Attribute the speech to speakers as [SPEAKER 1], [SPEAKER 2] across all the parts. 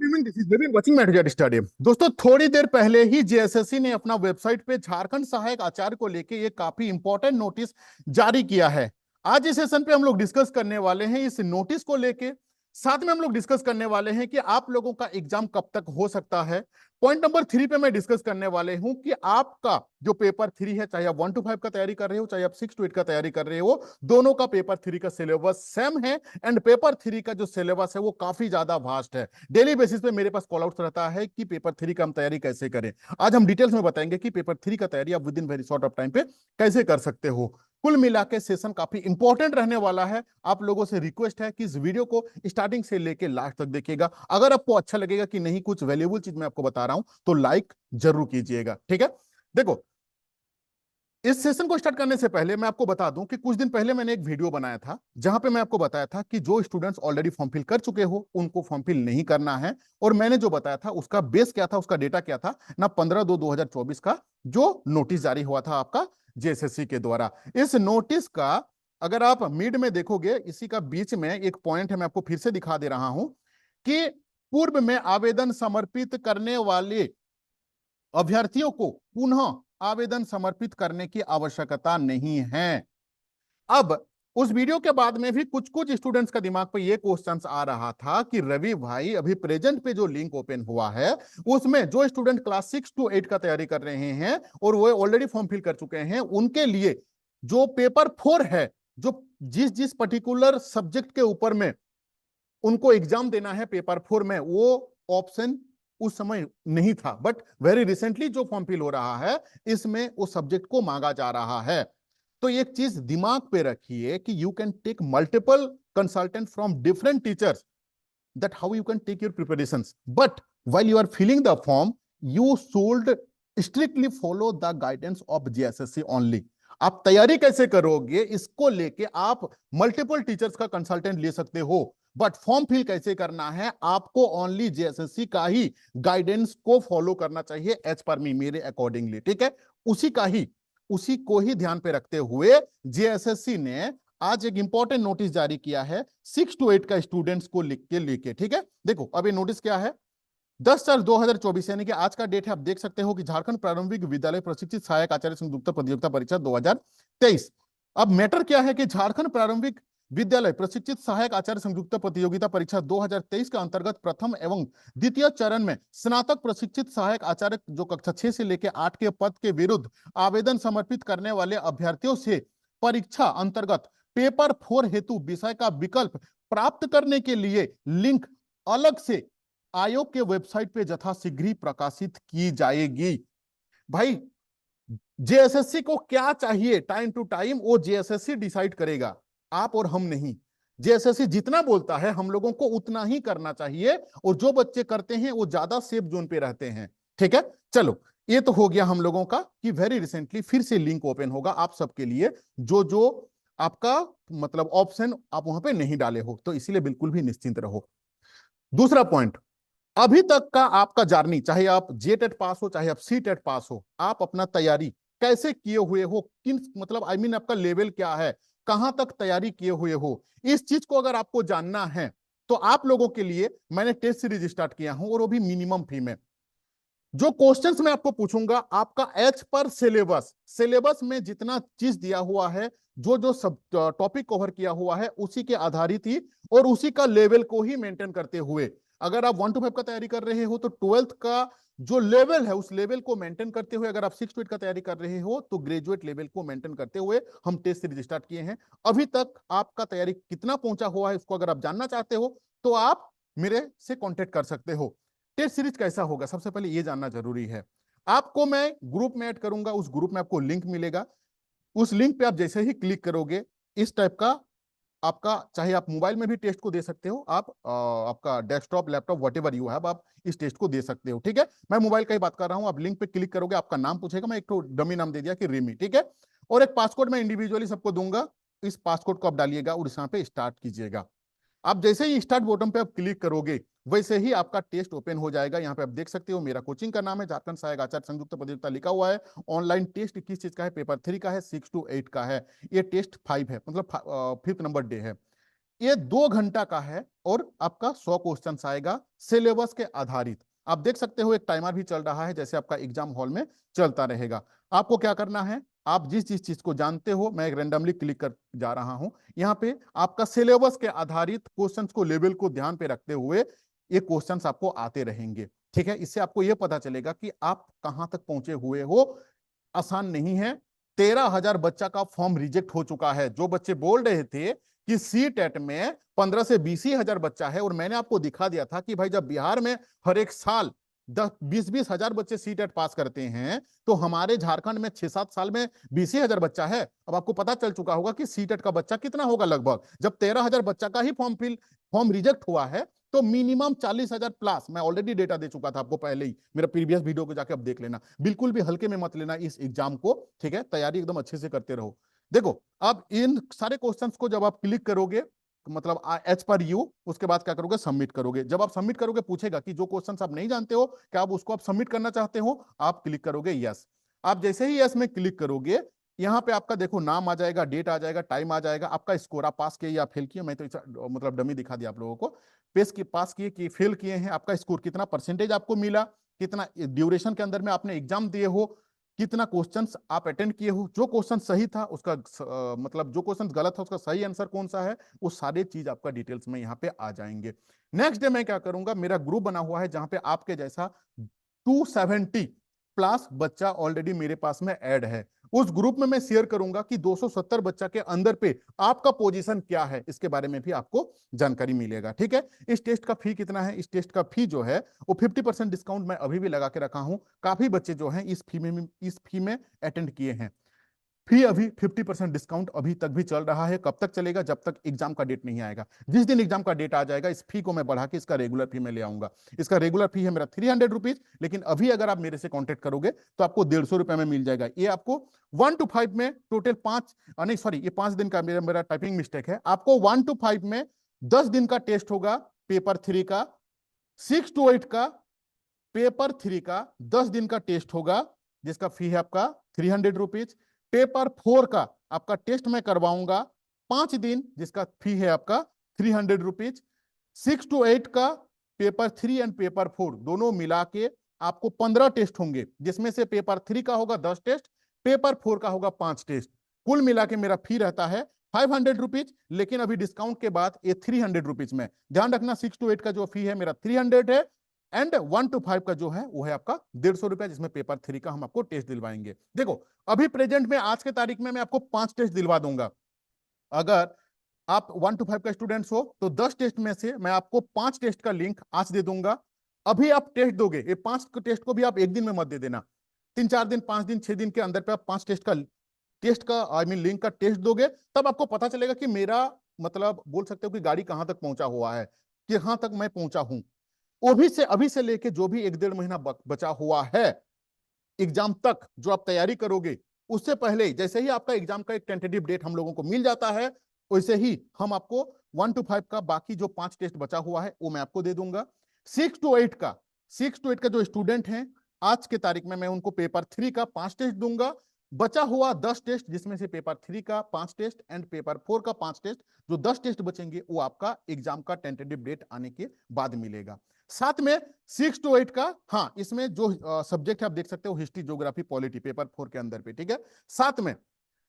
[SPEAKER 1] Evening, this is baby watching mat studio. दोस्तों, थोड़ी देर पहले ही जेएसएससी ने अपना वेबसाइट पे झारखंड सहायक आचार्य को लेके ये काफी इंपॉर्टेंट नोटिस जारी किया है। आज इस सेशन पे हम लोग डिस्कस करने वाले हैं इस नोटिस को लेके। साथ में हम लोग डिस्कस करने वाले हैं कि आप लोगों का एग्जाम कब तक हो सकता है। पॉइंट नंबर 3 पे मैं डिस्कस करने वाले हूं कि आपका जो पेपर 3 है, चाहे आप 1 to 5 का तैयारी कर रहे हो, चाहे आप 6 to 8 का तैयारी कर रहे हो, दोनों का पेपर 3 का सिलेबस सेम है। एंड पेपर 3 का जो सिलेबस है वो काफी ज्यादा वास्ट है। डेली बेसिस पे मेरे पास कॉल आउट रहता है कि पेपर 3 का हम तैयारी कैसे करें। आज हम डिटेल्स में बताएंगे कि पेपर 3 का तैयारी आप with in very short of time पे कैसे कर सकते हो। कुल मिला के सेशन काफी इंपॉर्टेंट रहने वाला है। आप लोगों से रिक्वेस्ट है कि इस वीडियो को स्टार्टिंग से लेके लास्ट तक देखिएगा। अगर आपको अच्छा लगेगा कि नहीं, कुछ वैल्यूएबल चीज मैं आपको बता रहा हूं, तो लाइक जरूर कीजिएगा। ठीक है, देखो, इस सेशन को स्टार्ट करने से पहले मैं आपको बता दूं कि कुछ दिन पहले मैंने एक वीडियो बनाया था जहां पे मैं आपको बताया था कि जो स्टूडेंट्स ऑलरेडी फॉर्म फिल कर चुके हो उनको फॉर्म फिल नहीं करना है। और मैंने जो बताया था उसका बेस क्या था, उसका डेटा क्या था ना, 15/2/2024 का जो नोटिस जारी हुआ था आपका जेएसएससी के द्वारा। इस नोटिस का अगर आप मिड में देखोगे, इसी का बीच में एक पॉइंट है, मैं आपको फिर से दिखा दे रहा हूं कि पूर्व में आवेदन समर्पित करने वाले अभ्यर्थियों को पुनः आवेदन समर्पित करने की आवश्यकता नहीं है। अब उस वीडियो के बाद में भी कुछ कुछ स्टूडेंट्स का दिमाग पे ये क्वेश्चंस आ रहा था कि रवि भाई, अभी प्रेजेंट पे जो लिंक ओपन हुआ है उसमें जो स्टूडेंट क्लास 6 to 8 का तैयारी कर रहे हैं और वो ऑलरेडी फॉर्म फिल कर चुके हैं, उनके लिए जो पेपर 4 है, जो जिस जिस पर्टिकुलर सब्जेक्ट के ऊपर में उनको एग्जाम देना है पेपर 4 में, वो ऑप्शन उस समय नहीं था। बट वेरी रिसेंटली जो फॉर्म फिल हो रहा है इसमें उस सब्जेक्ट को मांगा जा रहा है। तो एक चीज दिमाग पे रखिए कि you can take multiple consultant from different teachers, that how you can take your preparations, but while you are filling the form you should strictly follow the guidance of JSSC only. आप तैयारी कैसे करोगे इसको लेके आप multiple teachers का consultant ले सकते हो, बट फॉर्म फिल कैसे करना है आपको ओनली जेएसएससी का ही गाइडेंस को फॉलो करना चाहिए, एज पर मी, मेरे अकॉर्डिंगली। ठीक है, उसी को ही ध्यान पे रखते हुए जेएसएससी ने आज एक इंपॉर्टेंट नोटिस जारी किया है 6 to 8 का स्टूडेंट्स को लिख के लेके। ठीक है, देखो अब ये नोटिस क्या है। 10/4/2024 यानी कि आज का डेट है, आप देख सकते हो कि झारखंड प्रारंभिक विद्यालय प्रशिक्षित सहायक आचार्य संयुक्त प्रतियोगिता परीक्षा 2023। अब मैटर क्या है कि झारखंड प्रारंभिक विद्यालय प्रशिक्षित सहायक आचार्य संयुक्त प्रतियोगिता परीक्षा 2023 के अंतर्गत प्रथम एवं द्वितीय चरण में स्नातक प्रशिक्षित सहायक आचार्य जो कक्षा 6 से लेकर 8 के पद के विरुद्ध आवेदन समर्पित करने वाले अभ्यर्थियों से परीक्षा अंतर्गत पेपर 4 हेतु विषय का विकल्प प्राप्त करने के लिए लिंक अलग से आयोग के वेबसाइट पे यथाशीघ्र प्रकाशित की जाएगी। भाई, जेएसएससी को क्या चाहिए टाइम टू टाइम वो जेएसएससी डिसाइड करेगा, आप और हम नहीं। जेएसएससी जितना बोलता है हम लोगों को उतना ही करना चाहिए, और जो बच्चे करते हैं वो ज्यादा सेफ जोन पे रहते हैं। ठीक है, चलो, ये तो हो गया हम लोगों का कि वेरी रिसेंटली फिर से लिंक ओपन होगा आप सबके लिए, जो जो आपका मतलब ऑप्शन आप वहां पे नहीं डाले हो, तो इसीलिए बिल्कुल भी निश्चिंत रहो। दूसरा पॉइंट, अभी तक का आपका जर्नी, चाहे आप जे टेट पास हो चाहे आप सी टेट पास हो, आप अपना तैयारी कैसे किए हुए हो, किन मतलब आई मीन आपका लेवल क्या है, कहां तक तैयारी किए हुए हो, इस चीज को अगर आपको जानना है तो आप लोगों के लिए मैंने टेस्ट सीरीज स्टार्ट किया हूं, और वो भी मिनिमम फी में। जो क्वेश्चंस मैं आपको पूछूंगा आपका एज पर सिलेबस में जितना चीज दिया हुआ है, जो जो सब टॉपिक कवर किया हुआ है उसी के आधारित ही और उसी का लेवल को ही मेंटेन करते हुए, अगर आप 1 to 5 का तैयारी कर रहे हो तो 12th का जो लेवल है उस लेवल को मेंटेन करते हुए, अगर आप 6 to 8 का तैयारी कर रहे हो तो ग्रेजुएट लेवल को मेंटेन करते हुए हम टेस्ट सीरीज स्टार्ट किए हैं। अभी तक आपका तैयारी कितना पहुंचा हुआ है इसको अगर आप जानना चाहते हो तो आप मेरे से कॉन्टेक्ट कर सकते हो। टेस्ट सीरीज कैसा होगा सबसे पहले ये जानना जरूरी है। आपको मैं ग्रुप में ऐड करूंगा, उस ग्रुप में आपको लिंक मिलेगा, उस लिंक पे आप जैसे ही क्लिक करोगे इस टाइप का आपका, चाहे आप मोबाइल में भी टेस्ट को दे सकते हो, आप आपका desktop laptop what ever you have, आप इस टेस्ट को दे सकते हो। ठीक है, मैं मोबाइल का ही बात कर रहा हूं। आप लिंक पे क्लिक करोगे, आपका नाम पूछेगा, मैं एक तो डमी नाम दे दिया कि रिमी। ठीक है, और एक पासकोड मैं इंडिविजुअली सबको दूंगा, इस पासकोड को आप डालिएगा और यहाँ पे स्टार्ट कीजिएगा। आप जैसे ही स्टार्ट बटन पे आप क्लिक करोगे वैसे ही आपका टेस्ट ओपन हो जाएगा। यहाँ पे आप देख सकते हो मेरा कोचिंग का नाम है झारखंड सहायक आचार्य संयुक्त प्रतियोगिता लिखा हुआ है। ऑनलाइन टेस्ट किस चीज का है, पेपर 3 का है, 6 to 8 का है। ये टेस्ट 5 है, मतलब 5th नंबर डे है। ये 2 घंटा का है और आपका 100 क्वेश्चन आएगा सिलेबस के आधारित। आप देख सकते हो एक टाइमर भी चल रहा है, जैसे आपका एग्जाम हॉल में चलता रहेगा। आपको क्या करना है, आप जिस जिस चीज को जानते हो, मैं एक रेंडमली क्लिक कर जा रहा हूं। यहाँ पे आपका सिलेबस के आधारित क्वेश्चंस को, लेवल को ध्यान पे रखते हुए ये क्वेश्चंस आपको आते रहेंगे। ठीक है, इससे आपको ये पता चलेगा कि आप कहां तक पहुंचे हुए हो। आसान नहीं है। 13,000 बच्चा का फॉर्म रिजेक्ट हो चुका है। जो बच्चे बोल रहे थे कि सी टेट में 15 से 20 हजार बच्चा है, और मैंने आपको दिखा दिया था कि भाई जब बिहार में हर एक साल 10-20 हजार बच्चे सी टेट पास करते हैं, तो हमारे झारखंड में 6-7 साल में 20 हजार बच्चा है। अब आपको पता चल चुका होगा कि सी टेट का बच्चा कितना होगा लगभग। जब 13,000 बच्चा का ही फॉर्म रिजेक्ट हुआ है, तो मिनिमम 40,000 प्लस। मैं ऑलरेडी डेटा दे चुका था आपको पहले ही, मेरा प्रीवियस वीडियो को जाके अब देख लेना। बिल्कुल भी हल्के में मत लेना इस एग्जाम को। ठीक है, तैयारी एकदम अच्छे से करते रहो। देखो, अब इन सारे क्वेश्चंस को जब आप क्लिक करोगे, मतलब एज पर यू, उसके बाद क्या करोगे, सबमिट करोगे। जब आप सबमिट करोगे, पूछेगा कि जो क्वेश्चंस आप नहीं जानते हो, क्या आप उसको आप सबमिट करना चाहते हो। आप क्लिक करोगे यस। आप जैसे ही यस में क्लिक करोगे, यहाँ पे आपका देखो नाम आ जाएगा, डेट आ जाएगा, टाइम आ जाएगा, आपका स्कोर, आप पास किए या फेल किए। मैं तो मतलब डमी दिखा दिया आप लोगों को। पेस की पास किए कि फेल किए हैं, आपका स्कोर कितना परसेंटेज आपको मिला, कितना ड्यूरेशन के अंदर में आपने एग्जाम दिए हो, कितना क्वेश्चंस आप अटेंड किए हो, जो क्वेश्चन सही था उसका मतलब जो क्वेश्चन गलत था उसका सही आंसर कौन सा है, वो सारे चीज आपका डिटेल्स में यहाँ पे आ जाएंगे। नेक्स्ट डे मैं क्या करूंगा, मेरा ग्रुप बना हुआ है जहां पे आपके जैसा 270 प्लस बच्चा ऑलरेडी मेरे पास में ऐड है। उस ग्रुप में मैं शेयर करूंगा कि 270 बच्चा के अंदर पे आपका पोजीशन क्या है, इसके बारे में भी आपको जानकारी मिलेगा। ठीक है, इस टेस्ट का फी कितना है, इस टेस्ट का फी जो है वो 50% डिस्काउंट मैं अभी भी लगा के रखा हूं। काफी बच्चे जो हैं इस फी में अटेंड किए हैं। फी अभी 50% डिस्काउंट अभी तक भी चल रहा है। कब तक चलेगा, जब तक एग्जाम का डेट नहीं आएगा। जिस दिन एग्जाम का डेट आ जाएगा, इस फी को मैं बढ़ा के इसका रेगुलर फी में ले आऊंगा। इसका रेगुलर फी है मेरा 300 रुपीज, लेकिन अभी अगर आप मेरे से कॉन्टेक्ट करोगे तो आपको 150 रुपए में मिल जाएगा। ये आपको 1 to 5 में टोटल 5, नहीं सॉरी, ये 5 दिन का मेरा टाइपिंग मिस्टेक है। आपको 1 to 5 में 10 दिन का टेस्ट होगा पेपर 3 का। 6 to 8 का पेपर 3 का 10 दिन का टेस्ट होगा, जिसका फी है आपका 300 रुपीज। पेपर 4 का आपका टेस्ट मैं करवाऊंगा 5 दिन, जिसका फी है आपका 300 रुपीज। 6 to 8 का पेपर 3 एंड पेपर 4 दोनों मिला के आपको 15 टेस्ट होंगे, जिसमें से पेपर 3 का होगा 10 टेस्ट, पेपर 4 का होगा 5 टेस्ट। कुल मिला के मेरा फी रहता है 500 रुपीज, लेकिन अभी डिस्काउंट के बाद ये 300 रुपीज में। ध्यान रखना, 6 to 8 का जो फी है मेरा 300 है, एंड 1 to 5 का जो है वो है आपका 150 रुपया, जिसमें पेपर 3 का हम आपको टेस्ट दिलवाएंगे। देखो, अभी प्रेजेंट में आज के तारीख में मैं आपको 5 टेस्ट दिलवा दूंगा। अगर आप 1 to 5 का स्टूडेंट्स हो तो 10 टेस्ट में से मैं आपको 5 टेस्ट का लिंक आज दे दूंगा। अभी आप टेस्ट दोगे, ये 5 टेस्ट को भी आप एक दिन में मत दे देना। 3-4 दिन, 5 दिन, 6 दिन के अंदर पे आप 5 टेस्ट का आई मीन लिंक का टेस्ट दोगे, तब आपको पता चलेगा कि मेरा मतलब बोल सकते हो कि गाड़ी कहां तक पहुंचा हुआ है, कहां तक मैं पहुंचा हूं। अभी से लेके जो भी 1-1.5 महीना बचा हुआ है एग्जाम तक, जो आप तैयारी करोगे, उससे पहले जैसे ही आपका एग्जाम का एक टेंटेटिव डेट हम लोगों को मिल जाता है, वैसे ही हम आपको 1 to 5 का बाकी जो 5 टेस्ट बचा हुआ है वो मैं आपको दे दूंगा। 6 to 8 का 6 to 8 का जो स्टूडेंट हैं, आज के तारीख में मैं उनको पेपर 3 का 5 टेस्ट दूंगा। बचा हुआ 10 टेस्ट, जिसमें से पेपर 3 का 5 टेस्ट एंड पेपर 4 का 5 टेस्ट, जो 10 टेस्ट बचेंगे वो आपका एग्जाम का टेंटेटिव डेट आने के बाद मिलेगा। साथ में 6 to 8 का, हाँ, इसमें जो सब्जेक्ट है आप देख सकते हो, हिस्ट्री, ज्योग्राफी, पॉलिटी, पेपर 4 के अंदर पे। ठीक है, साथ में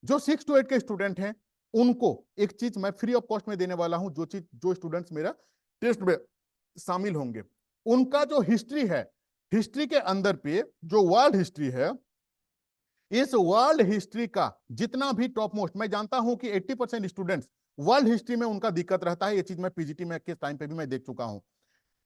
[SPEAKER 1] जो 6 to 8 के स्टूडेंट हैं उनको एक चीज मैं फ्री ऑफ कॉस्ट में देने वाला हूं। जो स्टूडेंट्स मेरा टेस्ट में शामिल होंगे, उनका जो हिस्ट्री है, हिस्ट्री के अंदर पे जो वर्ल्ड हिस्ट्री है, इस वर्ल्ड हिस्ट्री का जितना भी टॉप मोस्ट, मैं जानता हूं कि 80% स्टूडेंट्स वर्ल्ड हिस्ट्री में उनका दिक्कत रहता है। ये चीज मैं पीजीटी में के टाइम पे भी मैं देख चुका हूं।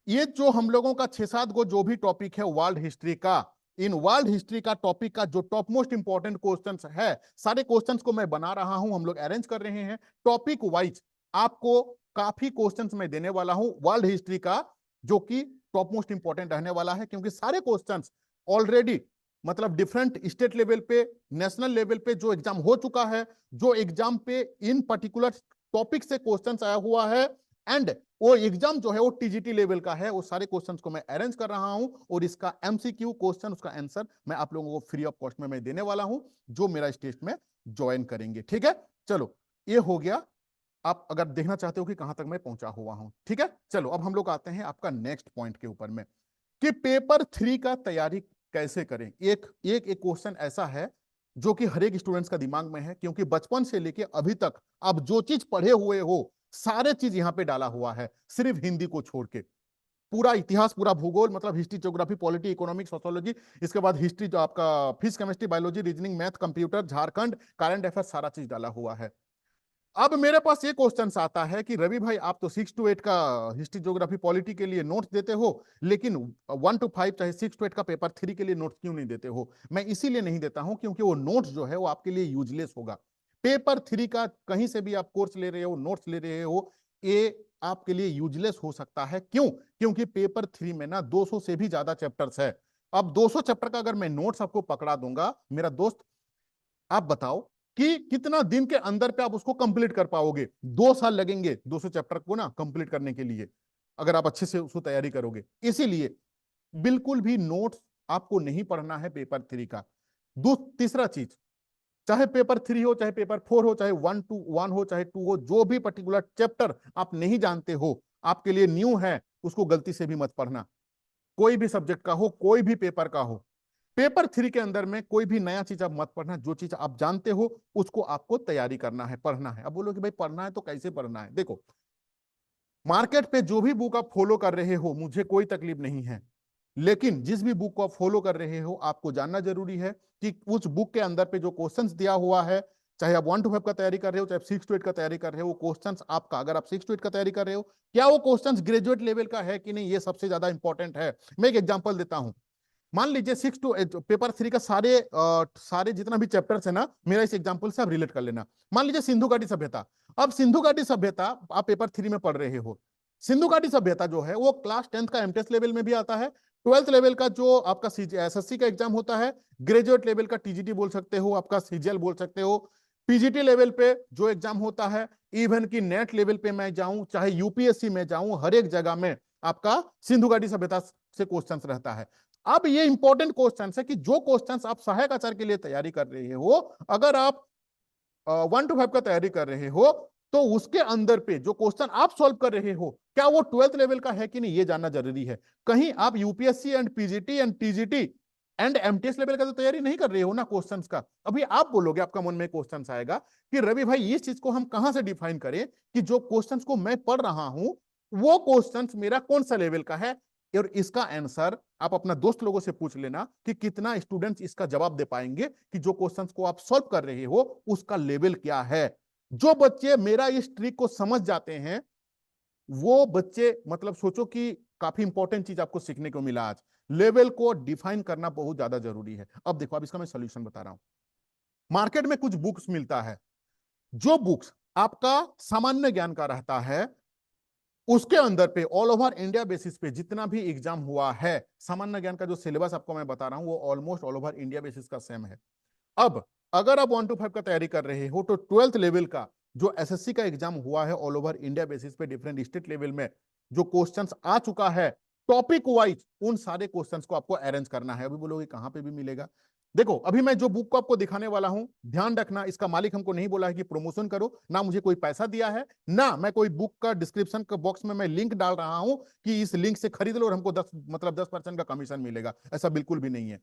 [SPEAKER 1] ये जो हम लोगों का 6-7 गो जो भी टॉपिक है वर्ल्ड हिस्ट्री का, इन वर्ल्ड हिस्ट्री का टॉपिक का जो टॉप मोस्ट इंपॉर्टेंट क्वेश्चंस है, सारे क्वेश्चंस को मैं बना रहा हूं, हम लोग अरेंज कर रहे हैं टॉपिक वाइज। आपको काफी क्वेश्चंस मैं देने वाला हूं वर्ल्ड हिस्ट्री का, जो कि टॉप मोस्ट इंपॉर्टेंट रहने वाला है, क्योंकि सारे क्वेश्चंस ऑलरेडी मतलब डिफरेंट स्टेट लेवल पे, नेशनल लेवल पे जो एग्जाम हो चुका है, जो एग्जाम पे इन पर्टिकुलर टॉपिक से क्वेश्चंस आया हुआ है, एंड वो एग्जाम जो है वो टीजीटी लेवल का है, वो सारे क्वेश्चंस को मैं अरेंज कर रहा हूं, और इसका एमसीक्यू क्वेश्चन, उसका आंसर मैं आप लोगों को फ्री ऑफ कॉस्ट में मैं देने वाला हूं, जो मेरा स्टेट में ज्वाइन करेंगे। ठीक है, चलो, ये हो गया आप अगर देखना चाहते हो कि कहां तक मैं पहुंचा हुआ हूं, ठीक है। चलो अब हम लोग आते हैं आपका नेक्स्ट पॉइंट के ऊपर में, कि पेपर 3 का तैयारी कैसे करें। एक क्वेश्चन ऐसा है जो कि हर एक स्टूडेंट्स का दिमाग में है, क्योंकि बचपन से लेके अभी तक आप जो चीज पढ़े हुए हो सारे चीज यहां पे डाला हुआ है, सिर्फ हिंदी को छोड़ के। पूरा इतिहास, पूरा भूगोल, मतलब history, geography, polity, economics, sociology, इसके बाद हिस्ट्री जो आपका physics, chemistry, biology, reasoning, math, computer, Jharkhand, current affair, सारा चीज डाला हुआ है। अब मेरे पास ये क्वेश्चन आता है कि रवि भाई, आप तो 6 to 8 का हिस्ट्री, ज्योग्राफी, पॉलिटी के लिए नोट्स देते हो, लेकिन 1 to 5 चाहे 6 to 8 का पेपर 3 के लिए नोट्स क्यों नहीं देते हो? मैं इसीलिए नहीं देता हूं क्योंकि वो नोट्स जो है वो आपके लिए यूजलेस होगा। पेपर 3 का कहीं से भी आप कोर्स ले रहे हो, नोट्स ले रहे हो, ये आपके लिए यूजलेस हो सकता है। क्यों? क्योंकि पेपर 3 में ना 200 से भी ज्यादा चैप्टर्स है। अब 200 चैप्टर का अगर मैं नोट्स आपको पकड़ा दूंगा मेरा दोस्त, आप बताओ कि कितना दिन के अंदर पे आप उसको कंप्लीट कर पाओगे? 2 साल लगेंगे 200 चैप्टर को ना कंप्लीट करने के लिए, अगर आप अच्छे से उसको तैयारी करोगे। इसीलिए बिल्कुल भी नोट्स आपको नहीं पढ़ना है पेपर 3 का। तीसरा चीज, चाहे पेपर 3 हो, चाहे पेपर 4 हो, चाहे 1 to 1 हो, चाहे 2 हो, जो भी पर्टिकुलर चैप्टर आप नहीं जानते हो, आपके लिए न्यू है, उसको गलती से भी मत पढ़ना। कोई भी सब्जेक्ट का हो, कोई भी पेपर का हो, पेपर 3 के अंदर में कोई भी नया चीज आप मत पढ़ना। जो चीज आप जानते हो उसको आपको तैयारी करना है, पढ़ना है। अब बोलो कि भाई पढ़ना है तो कैसे पढ़ना है? देखो, मार्केट पे जो भी बुक आप फॉलो कर रहे हो मुझे कोई तकलीफ नहीं है, लेकिन जिस भी बुक को आप फॉलो कर रहे हो आपको जानना जरूरी है कि उस बुक के अंदर पे जो क्वेश्चंस दिया हुआ है, चाहे आप 1 to 5 का तैयारी कर रहे हो, चाहे 6 to 8 का तैयारी कर रहे हो, वो क्वेश्चंस आपका, अगर आप 6 to 8 का तैयारी कर रहे हो, क्या वो क्वेश्चंस ग्रेजुएट लेवल का है कि नहीं, ये सबसे ज्यादा इंपॉर्टेंट है। मैं एक एग्जांपल देता हूं। मान लीजिए 6 to 8 पेपर 3 का सारे जितना भी चैप्टर्स है ना, मेरा इस एग्जांपल से आप रिलेट कर लेना। मान लीजिए सिंधु घाटी सभ्यता। अब सिंधु घाटी सभ्यता आप पेपर 3 में पढ़ रहे हो। सिंधु घाटी सभ्यता जो है वो क्लास 10th का एमटेस लेवल में भी आता है, 12th लेवल का जो आपका एसएससी का एग्जाम होता है, ग्रेजुएट लेवल का टीजीटी बोल सकते हो, आपका सीजीएल बोल सकते हो, पीजीटी लेवल पे जो एग्जाम होता है, इवन की नेट लेवल पे मैं जाऊं, चाहे यूपीएससी में जाऊं, हर एक जगह में आपका सिंधु घाटी सभ्यता से क्वेश्चंस रहता है। अब ये इंपॉर्टेंट क्वेश्चन है कि जो क्वेश्चंस आप सहायक आचार्य के लिए तैयारी कर रहे हो, अगर आप 1 to 5 का तैयारी कर रहे हो, तो उसके अंदर पे जो क्वेश्चन आप सॉल्व कर रहे हो क्या वो 12th लेवल का है कि नहीं, ये जानना जरूरी है। कहीं आप UPSC and PGT and TGT and MTS level का तो तैयारी नहीं कर रहे हो ना क्वेश्चंस का। अभी आप बोलोगे, आपका मन में क्वेश्चन आएगा कि रवि भाई इस चीज को हम कहां से डिफाइन करें कि जो क्वेश्चंस को मैं पढ़ रहा हूं वो क्वेश्चंस मेरा कौन सा लेवल का है। और इसका आंसर आप अपना दोस्त लोगों से पूछ लेना कि कितना स्टूडेंट्स इसका जवाब दे पाएंगे कि जो क्वेश्चंस को आप सॉल्व कर रहे हो उसका लेवल क्या है। जो बच्चे मेरा इस ट्रिक को समझ जाते हैं वो बच्चे, मतलब सोचो कि काफी इंपॉर्टेंट चीज आपको सीखने को मिला आज। लेवल को डिफाइन करना बहुत ज्यादा जरूरी है। अब देखो, अब इसका मैं सोल्यूशन बता रहा हूं। मार्केट में कुछ बुक्स मिलता है, जो बुक्स आपका सामान्य ज्ञान का रहता है, उसके अंदर पे ऑल ओवर इंडिया बेसिस पे जितना भी एग्जाम हुआ है, सामान्य ज्ञान का जो सिलेबस आपको मैं बता रहा हूं वो almost all over India basis का सेम है। अब अगर आप 1 to 5 का तैयारी कर रहे हो तो 12th लेवल का जो एसएससी का एग्जाम हुआ है ऑल ओवर इंडिया बेसिस पे डिफरेंट स्टेट लेवल में जो क्वेश्चंस आ चुका है टॉपिक वाइज, उन सारे क्वेश्चंस को आपको अरेंज करना है। अभी बोलोगे कहां पे भी मिलेगा? देखो, अभी मैं जो बुक को आपको दिखाने वाला हूं, ध्यान रखना, इसका मालिक हमको नहीं बोला है कि प्रमोशन करो, ना मुझे कोई पैसा दिया है, ना मैं कोई बुक का डिस्क्रिप्शन का बॉक्स में मैं लिंक डाल रहा हूं कि इस लिंक से खरीद लो और हमको 10% का कमीशन मिलेगा। ऐसा बिल्कुल भी नहीं है।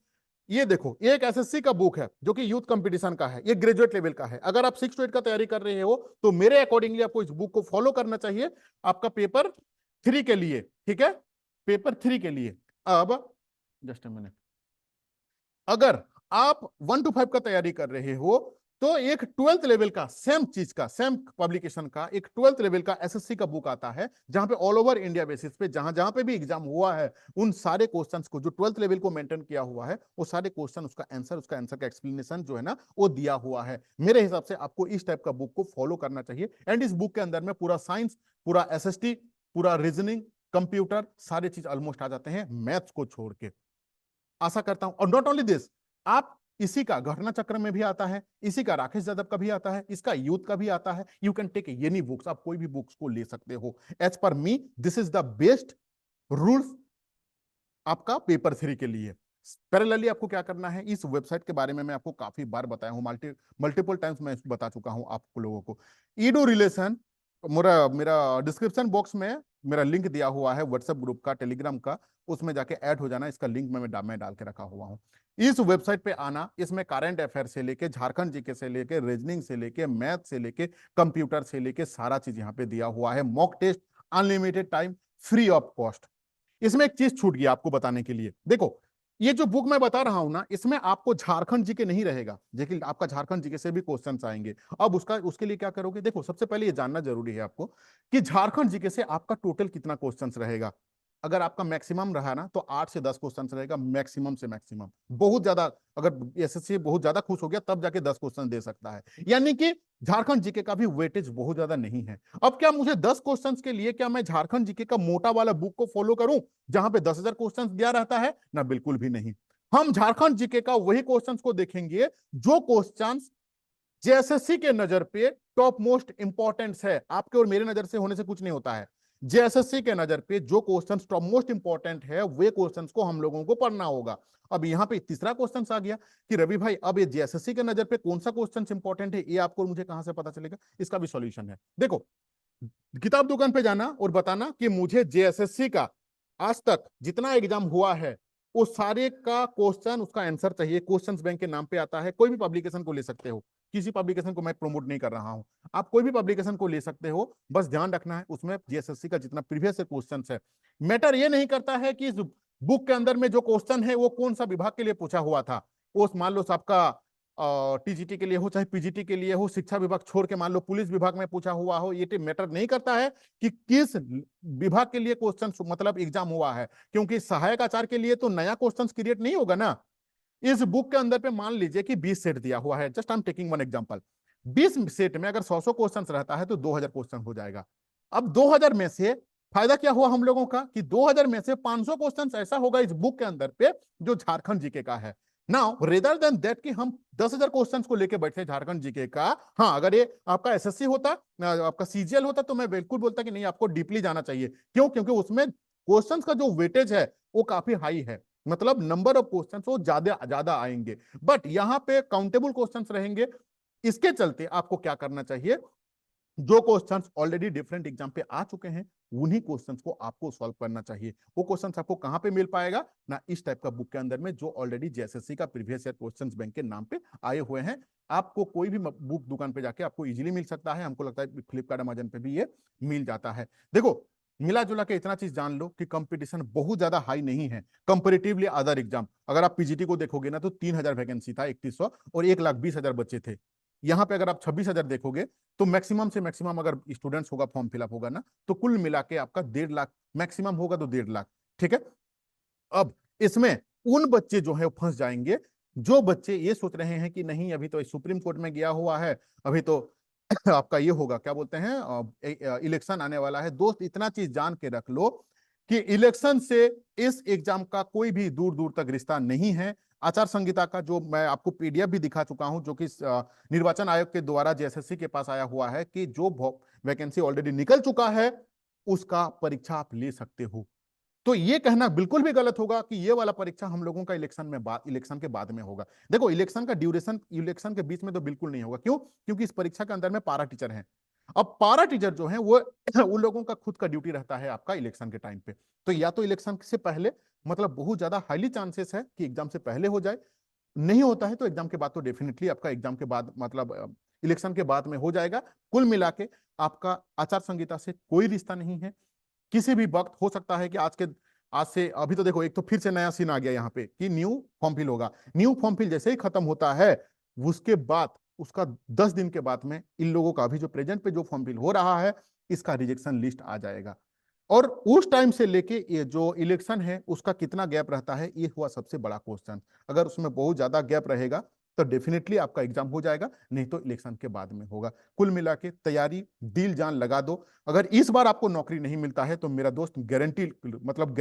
[SPEAKER 1] ये देखो, ये एक एसएससी का बुक है जो कि यूथ कंपटीशन का है, ये ग्रेजुएट लेवल का है। अगर आप 6 to 8 का तैयारी कर रहे हो तो मेरे अकॉर्डिंगली आपको इस बुक को फॉलो करना चाहिए आपका पेपर 3 के लिए, ठीक है, पेपर 3 के लिए। अब जस्ट अ मिनट, अगर आप 1 to 5 का तैयारी कर रहे हो तो एक 12th लेवल का सेम चीज का, सेम पब्लिकेशन का एक 12th लेवल का एसएससी का बुक आता है, जहां पे ऑल ओवर इंडिया बेसिस पे जहां जहां पे भी एग्जाम हुआ है उन सारे क्वेश्चंस को जो 12th लेवल को मेंटेन किया हुआ है वो सारे क्वेश्चन, उसका आंसर का एक्सप्लेनेशन जो है ना वो दिया हुआ है। मेरे हिसाब से आपको इस टाइप का बुक को फॉलो करना चाहिए। एंड इस बुक के अंदर में पूरा साइंस, पूरा एसएसटी, पूरा रीजनिंग, कंप्यूटर, सारे चीज ऑलमोस्ट आ जाते हैं मैथ्स को छोड़ के। आशा करता हूं, और नॉट ओनली दिस, आप इसी का घटना चक्र में भी आता है, इसी का राकेश यादव का भी आता है, इसका यूथ का भी आता है। You can take any books, आप कोई भी बुक्स को ले सकते हो। As per me this is the best rules आपका पेपर 3 के लिए। पैरेलली आपको क्या करना है, इस वेबसाइट के बारे में मैं आपको काफी बार बताया हूं, मल्टीपल टाइम्स मैं बता चुका हूं आप लोगों को। ईडू रिलेशन मेरा मेरा डिस्क्रिप्शन बॉक्स में मेरा लिंक दिया हुआ है व्हाट्सएप ग्रुप का, टेलीग्राम का, उसमें जाके ऐड हो जाना। इसका लिंक मैं डाल के रखा हुआ हूँ। इस वेबसाइट पे आना, इसमें करंट अफेयर से लेके झारखंड जीके से लेके रीजनिंग से लेके मैथ से लेके कंप्यूटर से लेके सारा चीज यहाँ पे दिया हुआ है। Mock test, unlimited time, free of cost. इसमें एक चीज छूट गई आपको बताने के लिए, देखो ये जो बुक मैं बता रहा हूं ना, इसमें आपको झारखंड जीके नहीं रहेगा, लेकिन आपका झारखंड जीके से भी क्वेश्चंस आएंगे। अब उसके लिए क्या करोगे, देखो सबसे पहले ये जानना जरूरी है आपको कि झारखंड जीके से आपका टोटल कितना क्वेश्चंस रहेगा। अगर आपका मैक्सिमम रहा ना तो 8 से 10 क्वेश्चन रहेगा, मैक्सिमम से मैक्सिमम। बहुत ज्यादा, अगर एसएससी बहुत ज्यादा खुश हो गया तब जाके 10 क्वेश्चन दे सकता है, यानी कि झारखंड जीके का भी वेटेज बहुत ज्यादा नहीं है। अब क्या मुझे 10 क्वेश्चंस के लिए क्या मैं झारखंड जीके का मोटा वाला बुक को फॉलो करूं जहां पे 10,000 क्वेश्चंस दिया रहता है ना? बिल्कुल भी नहीं। हम झारखंड जीके का वही क्वेश्चंस को देखेंगे जो क्वेश्चंस जेएसएससी के नजर पे टॉप मोस्ट इंपॉर्टेंट है। आपके और मेरे नजर से होने से कुछ नहीं होता है। जेएसएससी के नजर पे जो क्वेश्चंस टॉप मोस्ट इंपॉर्टेंट है वे क्वेश्चंस को हम लोगों को पढ़ना होगा। अब यहाँ पे तीसरा क्वेश्चन आ गया कि रवि भाई अब ये जेएसएससी के नजर पे कौन सा क्वेश्चन इंपॉर्टेंट है, ये आपको और मुझे कहां से पता चलेगा? इसका भी सॉल्यूशन है। देखो, किताब दुकान पे जाना और बताना कि मुझे जेएसएससी का आज तक जितना एग्जाम हुआ है वो सारे का क्वेश्चन, उसका आंसर चाहिए। क्वेश्चंस बैंक के नाम पे आता है, कोई भी पब्लिकेशन को ले सकते हो, किसी पब्लिकेशन को मैं प्रमोट नहीं कर रहा हूं, आप कोई भी पब्लिकेशन को ले सकते हो। बस ध्यान रखना है उसमें जेएसएससी का जितना प्रीवियस क्वेश्चन है। मैटर ये नहीं करता है कि इस बुक के अंदर में जो क्वेश्चन है वो कौन सा विभाग के लिए पूछा हुआ था। वो मान लो सबका टीजीटी के लिए हो चाहे पीजीटी के लिए हो, शिक्षा विभाग छोड़ के मान लो पुलिस विभाग में पूछा हुआ हो, ये मैटर नहीं करता है कि किस विभाग के लिए क्वेश्चन मतलब एग्जाम हुआ है, क्योंकि सहायक आचार्य के लिए तो नया क्वेश्चन क्रिएट नहीं होगा ना। इस बुक के अंदर पे मान लीजिए कि 20 सेट दिया हुआ है, just I am taking one example. 20 set में अगर 100 क्वेश्चन रहता है तो 2000 क्वेश्चन हो जाएगा। अब 2000 में से फायदा क्या हुआ हम लोगों का कि 2000 में से 500 क्वेश्चन ऐसा होगा इस बुक के अंदर पे जो झारखंड जीके का है। नाउ रेदर देन दैट कि हम 10,000 क्वेश्चंस को लेके बैठे झारखंड जीके का, हाँ अगर ये आपका एसएससी होता, आपका सीजीएल होता, तो मैं बिल्कुल बोलता कि नहीं आपको डीपली जाना चाहिए। क्यों? क्योंकि उसमें क्वेश्चंस का जो वेटेज है वो काफी हाई है, मतलब नंबर ऑफ क्वेश्चंस वो ज्यादा ज्यादा आएंगे। बट यहाँ पे काउंटेबल क्वेश्चंस रहेंगे। इसके चलते आपको क्या करना चाहिए, जो क्वेश्चंस ऑलरेडी डिफरेंट एग्जाम पे आ चुके हैं उन्हीं क्वेश्चंस को आपको सॉल्व करना चाहिए। वो क्वेश्चंस आपको कहां पे मिल पाएगा ना, इस टाइप का बुक के अंदर में जो ऑलरेडी जेएसएससी का प्रीवियस ईयर क्वेश्चंस बैंक के नाम पे आए हुए हैं। आपको कोई भी बुक दुकान पे जाके आपको इजीली मिल सकता है, हमको लगता है फ्लिपकार्ट अमेजन पे भी ये मिल जाता है। देखो, मिला जुला के इतना चीज जान लो कि कंपटीशन बहुत ज्यादा हाई नहीं है कंपेरेटिवली अदर एग्जाम। अगर आप पीजीटी को देखोगे ना तो 3,000 वैकेंसी था, 3100, और 1,20,000 बच्चे थे। यहाँ पे अगर आप 26,000 देखोगे तो मैक्सिमम से मैक्सिमम अगर स्टूडेंट्स होगा, फॉर्म फिलअप होगा ना, तो कुल मिला के आपका 1.5 लाख मैक्सिमम होगा, तो 1.5 लाख। ठीक है। अब इसमें उन बच्चे जो है वो फंस जाएंगे जो बच्चे ये सोच रहे हैं कि नहीं अभी तो सुप्रीम कोर्ट में गया हुआ है, अभी तो आपका ये होगा, क्या बोलते हैं, इलेक्शन आने वाला है। दोस्त इतना चीज जान के रख लो कि इलेक्शन से इस एग्जाम का कोई भी दूर दूर तक रिश्ता नहीं है। आचार संहिता का जो मैं आपको पीडीएफ भी दिखा चुका हूं, जो कि निर्वाचन आयोग के द्वारा जेएसएससी के पास आया हुआ है, कि जो वैकेंसी ऑलरेडी निकल चुका है उसका परीक्षा आप ले सकते हो। तो ये कहना बिल्कुल भी गलत होगा कि ये वाला परीक्षा हम लोगों का इलेक्शन के बाद में होगा। देखो, इलेक्शन का ड्यूरेशन इलेक्शन के बीच में तो बिल्कुल नहीं होगा। क्यों? क्योंकि इस परीक्षा के अंदर में पारा टीचर हैं। अब पारा टीचर जो है वो उन लोगों का खुद का ड्यूटी रहता है आपका इलेक्शन के टाइम पे। तो या तो इलेक्शन से पहले, मतलब बहुत ज्यादा हाईली चांसेस है कि एग्जाम से पहले हो जाए, नहीं होता है तो एग्जाम के बाद तो डेफिनेटली आपका एग्जाम के बाद, मतलब इलेक्शन के बाद में हो जाएगा। कुल मिला के आपका आचार संहिता से कोई रिश्ता नहीं है। किसी भी वक्त हो सकता है कि आज से अभी तो देखो, एक तो फिर से नया सीन आ गया यहाँ पे कि न्यू फॉर्म फिल होगा। न्यू फॉर्म फिल जैसे ही खत्म होता है उसके बाद उसका 10 दिन के बाद में इन लोगों का अभी जो प्रेजेंट पे जो फॉर्म फिल हो रहा है इसका रिजेक्शन लिस्ट आ जाएगा। और उस टाइम से लेके ये जो इलेक्शन है उसका कितना गैप रहता है, ये हुआ सबसे बड़ा क्वेश्चन। अगर उसमें बहुत ज्यादा गैप रहेगा तो डेफिनेटली आपका एग्जाम हो जाएगा, नहीं तो इलेक्शन के बाद में होगा। कुल मिला के तैयारी दिल जान लगा दो। अगर इस बार आपको नौकरी नहीं मिलता है तो मेरा दोस्त गारंटी, मतलब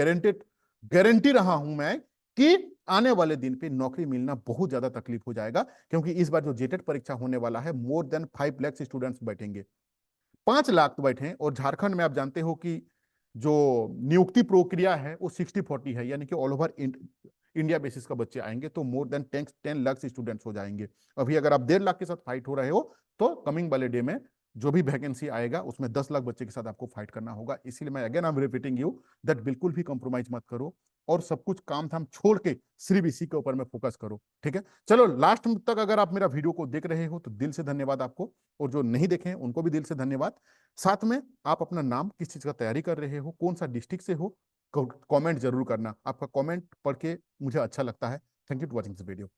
[SPEAKER 1] गारंटी रहा हूं मैं कि आने वाले दिन पे नौकरी मिलना बहुत ज्यादा तकलीफ हो जाएगा। क्योंकि इस बार जो जेटेट परीक्षा होने वाला है, मोर देन 5 लाख स्टूडेंट्स बैठेंगे, 5 लाख बैठे। और झारखंड में आप जानते हो कि जो नियुक्ति प्रक्रिया है वो 60-40 है, यानी कि ऑल ओवर इंडिया बेसिस का बच्चे आएंगे, तो मोर देन 10 लाख स्टूडेंट्स हो जाएंगे। अभी अगर आप 1.5 लाख के साथ फाइट हो रहे हो तो कमिंग वाले डे में जो भी वैकेंसी आएगा उसमें 10 लाख बच्चे के साथ आपको फाइट करना होगा। इसीलिए मैं again I am repeating you that बिल्कुल भी कॉम्प्रोमाइज मत करो और सब कुछ काम धाम छोड़ के सिर्फ इसी के ऊपर में फोकस करो। ठीक है, चलो लास्ट तक अगर आप मेरा वीडियो को देख रहे हो तो दिल से धन्यवाद आपको, और जो नहीं देखे हैं उनको भी दिल से धन्यवाद। साथ में आप अपना नाम, किस चीज का तैयारी कर रहे हो, कौन सा डिस्ट्रिक्ट से हो, कमेंट जरूर करना। आपका कमेंट पढ़ के मुझे अच्छा लगता है। Thank you for watching this video.